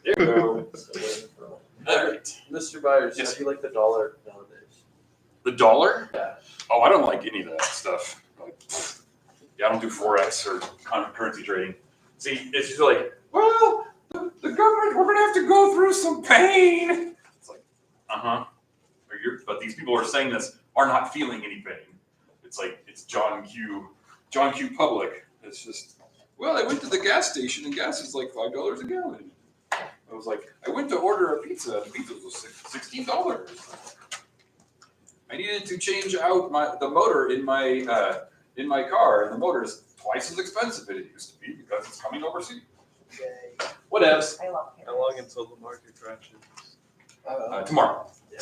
There you go. All right, Mr. Byers, Yes. how do you like the dollar nowadays? The dollar? Yeah. Oh, I don't like any of that stuff. Like, yeah, I don't do forex or currency trading. See, it's just like, well, the government, we're gonna have to go through some pain. It's like, but these people who are saying this are not feeling any pain. It's like it's John Q. Public. It's just, well, I went to the gas station and gas is like $5 a gallon. I was like, I went to order a pizza and the pizza was $16. I needed to change out the motor in my car, and the motor is twice as expensive as it used to be because it's coming overseas. Yay. Whatevs. I love How long until the market crashes? Tomorrow. Yeah.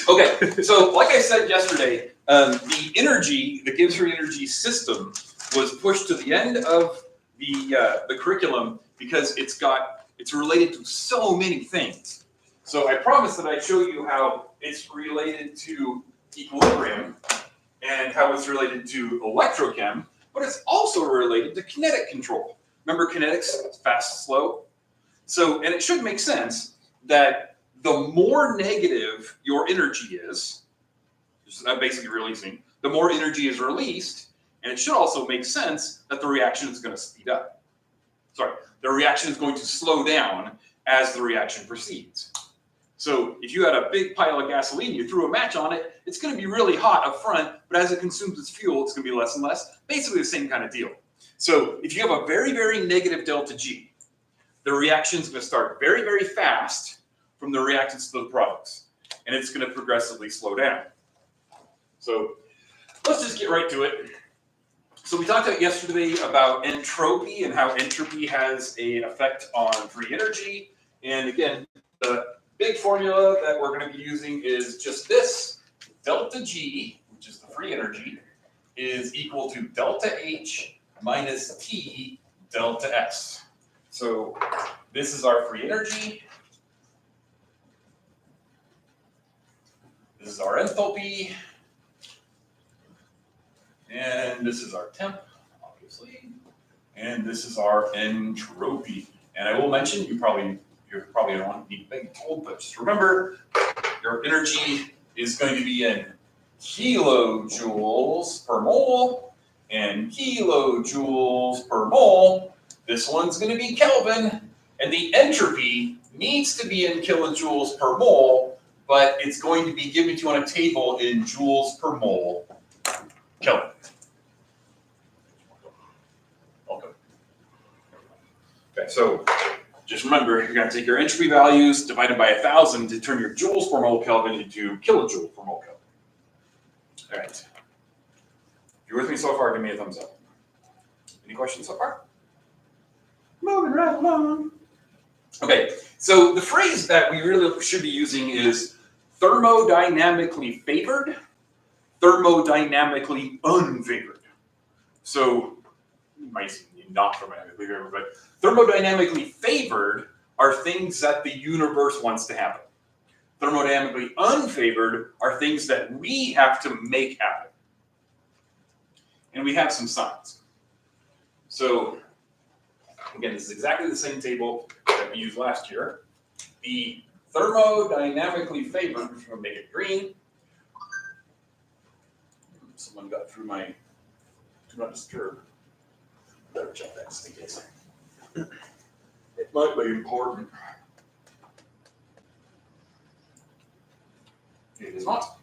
Okay, so like I said yesterday, the energy, the Gibbs Free Energy system was pushed to the end of the curriculum because it's related to so many things. So I promised that I'd show you how it's related to equilibrium and how it's related to electrochem, but it's also related to kinetic control. Remember kinetics, fast, slow? So, and it should make sense that the more negative your energy is, basically releasing, the more energy is released, and it should also make sense that the reaction is going to speed up. Sorry, the reaction is going to slow down as the reaction proceeds. So if you had a big pile of gasoline, you threw a match on it, it's going to be really hot up front, but as it consumes its fuel, it's going to be less and less. Basically the same kind of deal. So if you have a very, very negative delta G, the reaction is going to start very, very fast from the reactants to the products, and it's going to progressively slow down. So let's just get right to it. So we talked about yesterday about entropy and how entropy has an effect on free energy. And again, the big formula that we're going to be using is just this. Delta G, which is the free energy, is equal to delta H minus T delta S. So this is our free energy. This is our enthalpy. And this is our temp, obviously. And this is our entropy. And I will mention, you probably don't need to be told, but just remember, your energy is going to be in kilojoules per mole and kilojoules per mole. This one's going to be Kelvin, and the entropy needs to be in kilojoules per mole, but it's going to be given to you on a table in joules per mole Kelvin. Okay, so just remember, you're going to take your entropy values divided by 1,000 to turn your joules per mole Kelvin into kilojoules per mole Kelvin. All right. If you're with me so far, give me a thumbs up. Any questions so far? Moving right along. Okay, so the phrase that we really should be using is thermodynamically favored, thermodynamically unfavored. So, you might see not thermodynamically favored, but thermodynamically favored are things that the universe wants to happen. Thermodynamically unfavored are things that we have to make happen. And we have some signs. So, again, this is exactly the same table that we used last year. The thermodynamically favored, I'm going to make it green. Someone got through my do not disturb. Better check that just in case. It might be important. It is not.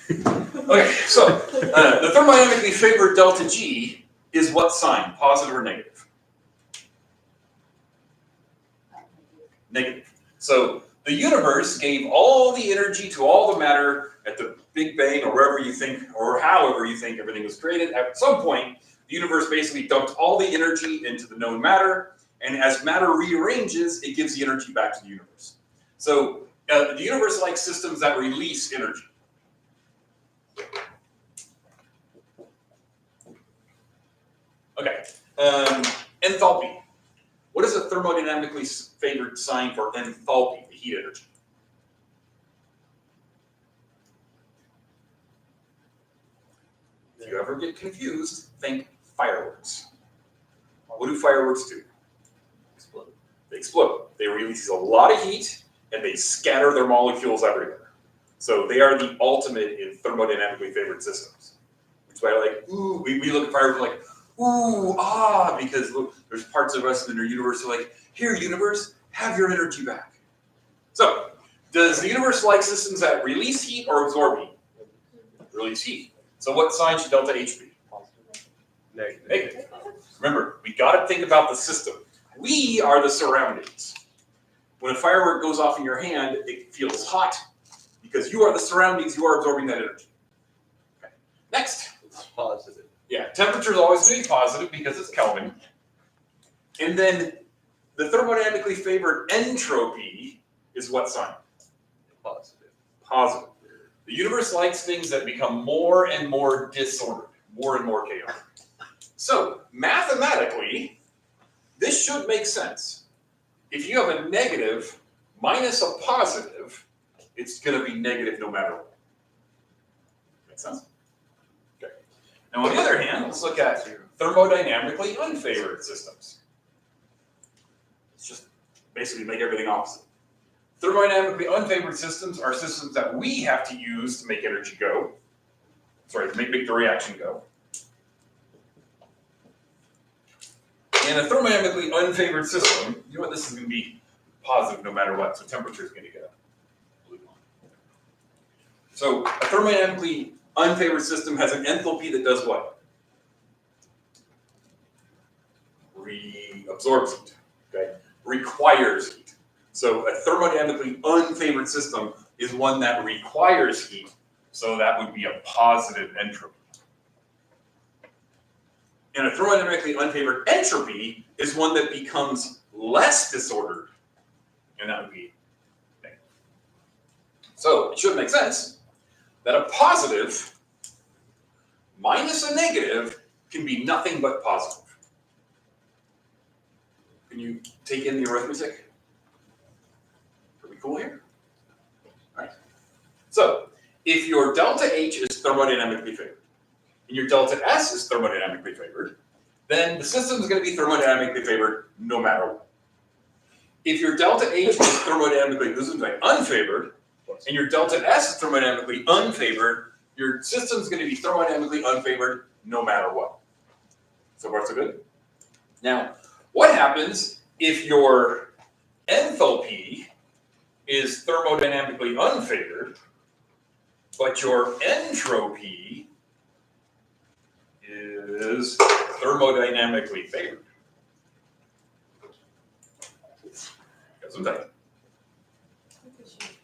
Okay, so the thermodynamically favored delta G is what sign, positive or negative? Negative. So the universe gave all the energy to all the matter at the Big Bang, or wherever you think, or however you think everything was created. At some point, the universe basically dumped all the energy into the known matter, and as matter rearranges, it gives the energy back to the universe. So the universe likes systems that release energy. Okay, enthalpy. What is a thermodynamically favored sign for enthalpy, the heat energy? If you ever get confused, think fireworks. What do fireworks do? They explode. They release a lot of heat, and they scatter their molecules everywhere. So they are the ultimate in thermodynamically favored systems. That's why, like, ooh, we look at fire, we're like, ooh, ah, because look, there's parts of us in our universe that are like, here, universe, have your energy back. So, does the universe like systems that release heat or absorb heat? Release heat. So what sign should delta H be? Negative. Negative. Remember, we got to think about the system. We are the surroundings. When a firework goes off in your hand, it feels hot because you are the surroundings, you are absorbing that energy. Okay. Next. It's positive. Yeah, temperature is always going to be positive because it's Kelvin. And then the thermodynamically favored entropy is what sign? Positive. Positive. The universe likes things that become more and more disordered, more and more chaotic. So, mathematically, this should make sense. If you have a negative minus a positive, it's going to be negative no matter what. Make sense? Okay. Now, on the other hand, let's look at thermodynamically unfavored systems. Let's just basically make everything opposite. Thermodynamically unfavored systems are systems that we have to use to make energy go. Sorry, to make the reaction go. In a thermodynamically unfavored system, you know what, this is going to be positive no matter what, so temperature is going to go blue. So a thermodynamically unfavored system has an enthalpy that does what? Reabsorbs heat, okay? Requires heat. So a thermodynamically unfavored system is one that requires heat, so that would be a positive entropy. And a thermodynamically unfavored entropy is one that becomes less disordered, and that would be negative. So it should make sense that a positive minus a negative can be nothing but positive. Can you take in the arithmetic? Are we cool here? All right. So if your delta H is thermodynamically favored, and your delta S is thermodynamically favored, then the system is going to be thermodynamically favored no matter what. If your delta H is thermodynamically unfavored, and your delta S is thermodynamically unfavored, your system is going to be thermodynamically unfavored no matter what. So far, so good? Now, what happens if your enthalpy is thermodynamically unfavored, but your entropy is thermodynamically favored? Got some time.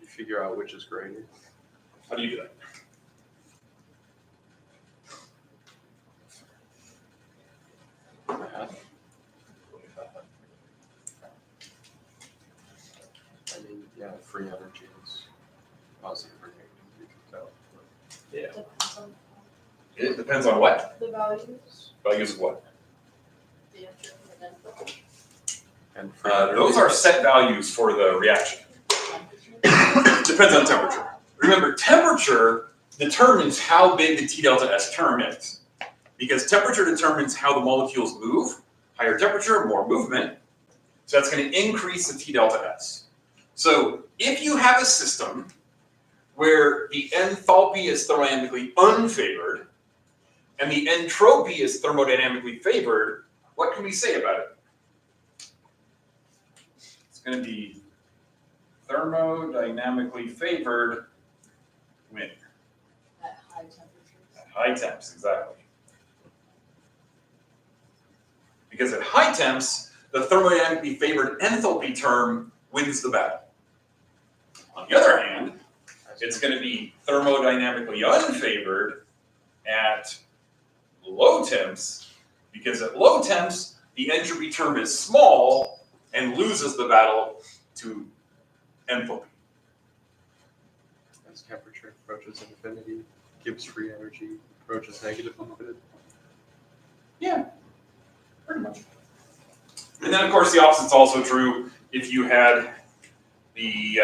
You figure out which is greater. How do you do that? I mean, yeah, free energy is positive or negative. You can tell. Yeah. It depends on what? The values. Values of what? The entropy and entropy. And free Those are set values for the reaction. Depends on temperature. Remember, temperature determines how big the T delta S term is. Because temperature determines how the molecules move. Higher temperature, more movement. So that's going to increase the T delta S. So if you have a system where the enthalpy is thermodynamically unfavored and the entropy is thermodynamically favored, what can we say about it? It's going to be thermodynamically favored when? At high temperatures. At high temps, exactly. Because at high temps, the thermodynamically favored enthalpy term wins the battle. On the other hand, it's going to be thermodynamically unfavored at low temps, because at low temps, the entropy term is small and loses the battle to enthalpy. As temperature approaches infinity, Gibbs free energy approaches negative infinity. Yeah, pretty much. And then, of course, the opposite's also true if you had the,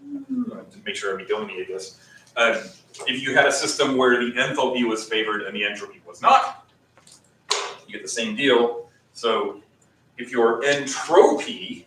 to make sure I delineate this, if you had a system where the enthalpy was favored and the entropy was not, you get the same deal. So if your entropy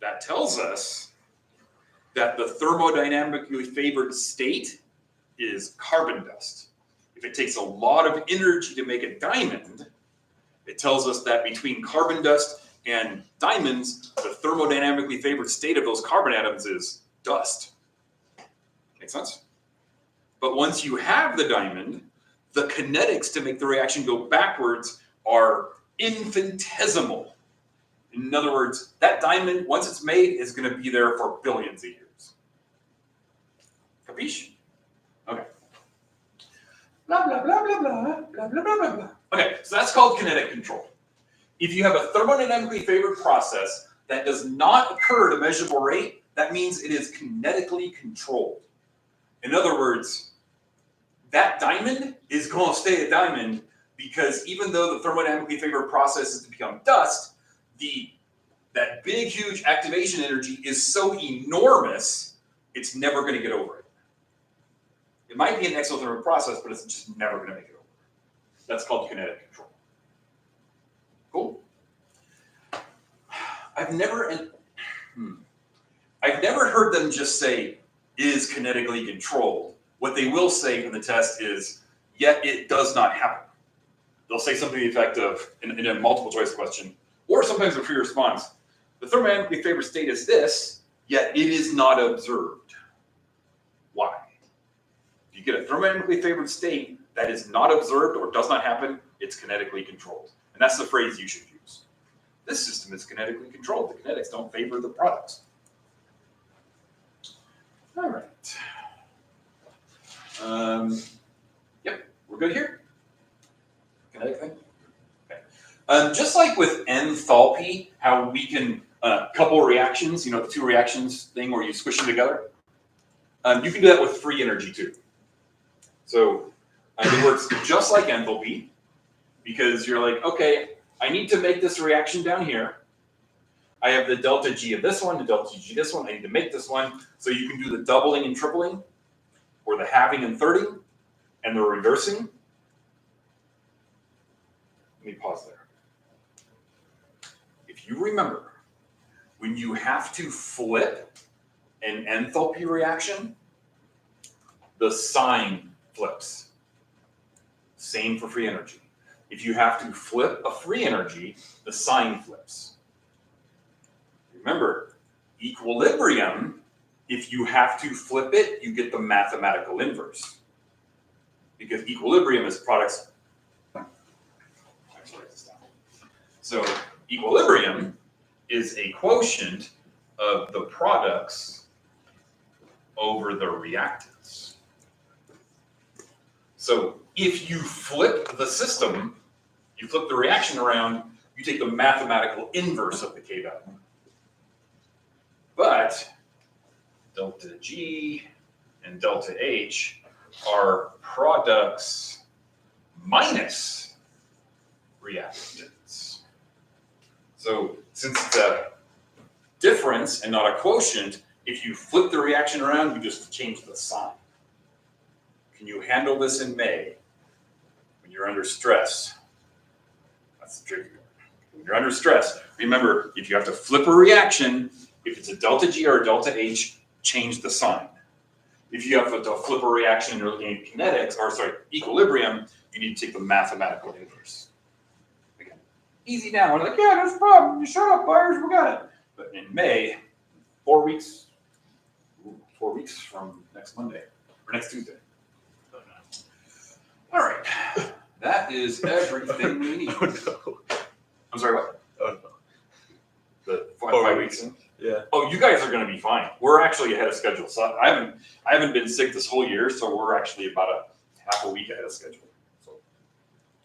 That tells us that the thermodynamically favored state is carbon dust. If it takes a lot of energy to make a diamond, it tells us that between carbon dust and diamonds, the thermodynamically favored state of those carbon atoms is dust. Make sense? But once you have the diamond, the kinetics to make the reaction go backwards are infinitesimal. In other words, that diamond, once it's made, is going to be there for billions of years. Capiche? Okay. Blah, blah, blah, blah, blah, blah, blah, blah, blah. Okay, so that's called kinetic control. If you have a thermodynamically favored process that does not occur at a measurable rate, that means it is kinetically controlled. In other words, that diamond is going to stay a diamond because even though the thermodynamically favored process is to become dust, that big, huge activation energy is so enormous, it's never going to get over it. It might be an exothermic process, but it's just never going to make it over. That's called kinetic control. Cool. I've never heard them just say, is kinetically controlled. What they will say in the test is, yet it does not happen. They'll say something to the effect of, in a multiple choice question, or sometimes a free response, the thermodynamically favored state is this, yet it is not observed. Why? If you get a thermodynamically favored state that is not observed or does not happen, it's kinetically controlled. And that's the phrase you should use. This system is kinetically controlled. The kinetics don't favor the products. All right. Yep, we're good here? Kinetic thing? Okay. Just like with enthalpy, how we can couple reactions, the two reactions thing where you squish them together, you can do that with free energy too. So it works just like enthalpy, because you're like, okay, I need to make this reaction down here. I have the delta G of this one, the delta G of this one. I need to make this one. So you can do the doubling and tripling, or the halving and thirding, and the reversing. Let me pause there. If you remember, when you have to flip an enthalpy reaction, the sign flips. Same for free energy. If you have to flip a free energy, the sign flips. Remember, equilibrium, if you have to flip it, you get the mathematical inverse. Because equilibrium is products. Let's write this down. So equilibrium is a quotient of the products over the reactants. So if you flip the system, you flip the reaction around, you take the mathematical inverse of the K value. But delta G and delta H are products minus reactants. So since it's a difference and not a quotient, if you flip the reaction around, you just change the sign. Can you handle this in May when you're under stress? That's the tricky part. When you're under stress, remember, if you have to flip a reaction, if it's a delta G or a delta H, change the sign. If you have to flip a reaction and you're looking at kinetics, equilibrium, you need to take the mathematical inverse. Again, easy now. We're like, yeah, no problem. You shut up, buyers, we got it. But in May, 4 weeks from next Monday, or next Tuesday. All right, that is everything we need. Oh no. I'm sorry, what? Oh no. The 5 weeks in? Yeah. Oh, you guys are going to be fine. We're actually ahead of schedule. So I haven't been sick this whole year, so we're actually about a half a week ahead of schedule. So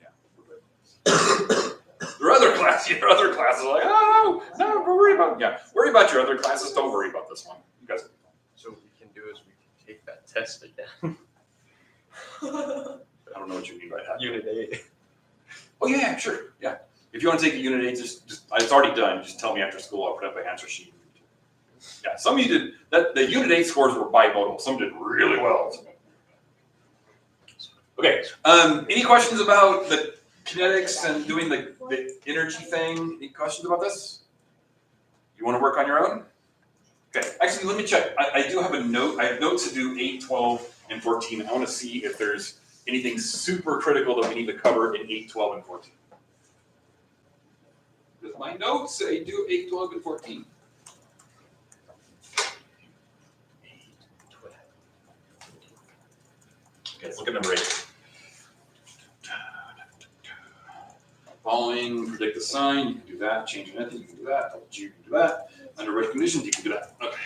yeah, we're good. Your other classes are like, oh no, worry about your other classes. Don't worry about this one. You guys will be fine. So what we can do is we can take that test again. I don't know what you mean by that. Unit 8. Oh yeah, sure, yeah. If you want to take a Unit 8, just it's already done. Just tell me after school. I'll put up an answer sheet. Yeah, some of you did that. The Unit 8 scores were bimodal. Some did really well. Okay. Any questions about the kinetics and doing the energy thing? Any questions about this? You want want to work on your own? Okay, actually, let me check. I do have a note. I have notes to do 8, 12, and 14. I want to see if there's anything super critical that we need to cover in 8, 12, and 14. Does my notes say do 8, 12, and 14? 8, 12. Okay, let's look at number 8. Following, predict the sign, you can do that. Change anything, you can do that. You can do that. Under red conditions, you can do that. Okay.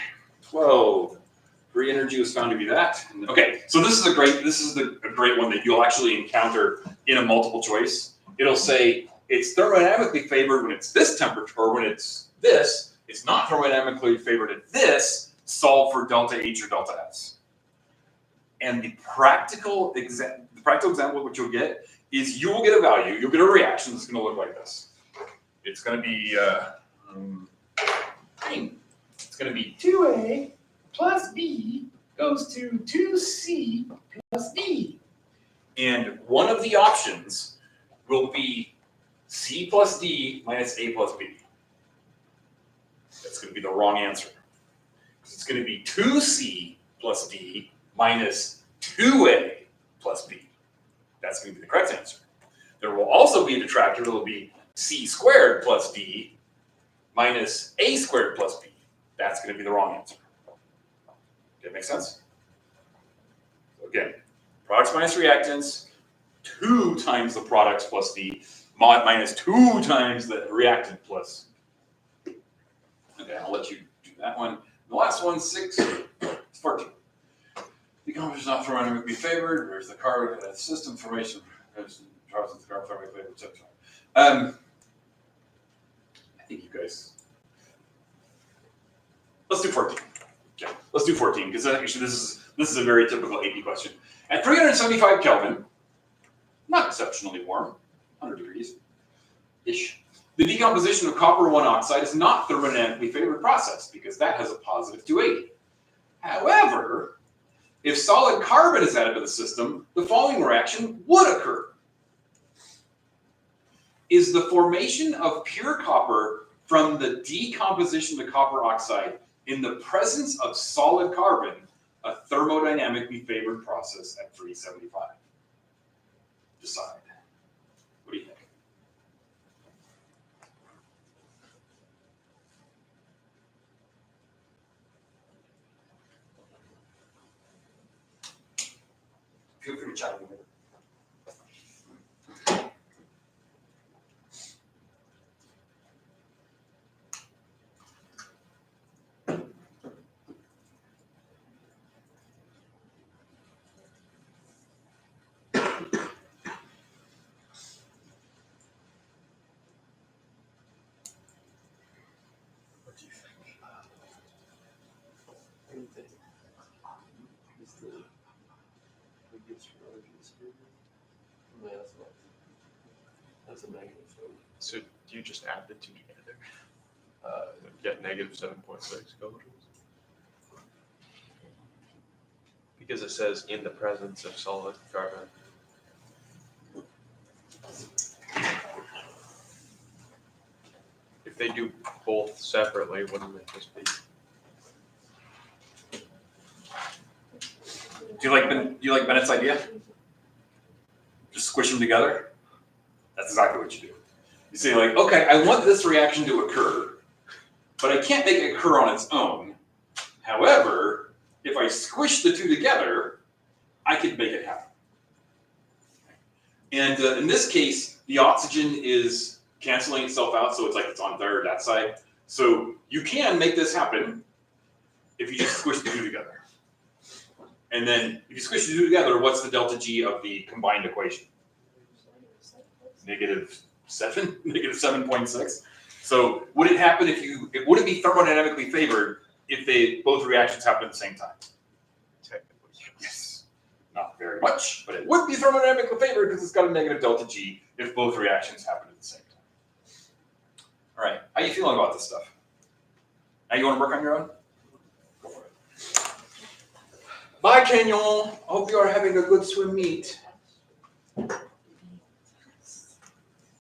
12. Free energy was found to be that. Okay, so this is a great one that you'll actually encounter in a multiple choice. It'll say it's thermodynamically favored when it's this temperature, or when it's this. It's not thermodynamically favored at this. Solve for delta H or delta S. And the practical example of what you'll get is you will get a value. You'll get a reaction that's going to look like this. It's going to be it's going to be 2A plus B goes to 2C plus D. And one of the options will be C plus D minus A plus B. That's going to be the wrong answer. Because it's going to be 2C plus D minus 2A plus B. That's going to be the correct answer. There will also be a detractor that will be C squared plus D minus A squared plus B. That's going to be the wrong answer. That make sense? So again, products minus reactants, 2 times the products plus D, minus 2 times the reactant plus. Okay, I'll let you do that one. The last one, 6, 14. The composition is not thermodynamically favored. Where's the carbon system formation? Charles the carbon thermodynamically favored, etc. I think you guys. Let's do 14. Okay, let's do 14 because actually this is a very typical AP question. At 375 Kelvin, not exceptionally warm, 100 degrees ish. The decomposition of copper 1 oxide is not thermodynamically favored process because that has a positive 280. However, if solid carbon is added to the system, the following reaction would occur. Is the formation of pure copper from the decomposition of copper oxide in the presence of solid carbon a thermodynamically favored process at 375? Decide. What do you think? Feel free to chat with me. What do you think? Anything. Is the biggest relations here? Yeah, that's a negative. So do you just add the two together? Get negative 7.6 kilojoules? Because it says in the presence of solid carbon. If they do both separately, wouldn't it just be? Do you like Bennett's idea? Just squish them together? That's exactly what you do. You say like, okay, I want this reaction to occur, but I can't make it occur on its own. However, if I squish the two together, I can make it happen. And in this case, the oxygen is canceling itself out, so it's like it's on that side. So you can make this happen if you just squish the two together. And then if you squish the two together, what's the delta G of the combined equation? -7, -7.6. So would it happen if would it be thermodynamically favored if both reactions happen at the same time? Technically, Yes. Not very much, but it would be thermodynamically favored because it's got a negative delta G if both reactions happen at the same time. All right, how you feeling about this stuff? Now you want to work on your own? Go for it. Bye, Kenyon. I hope you are having a good swim meet.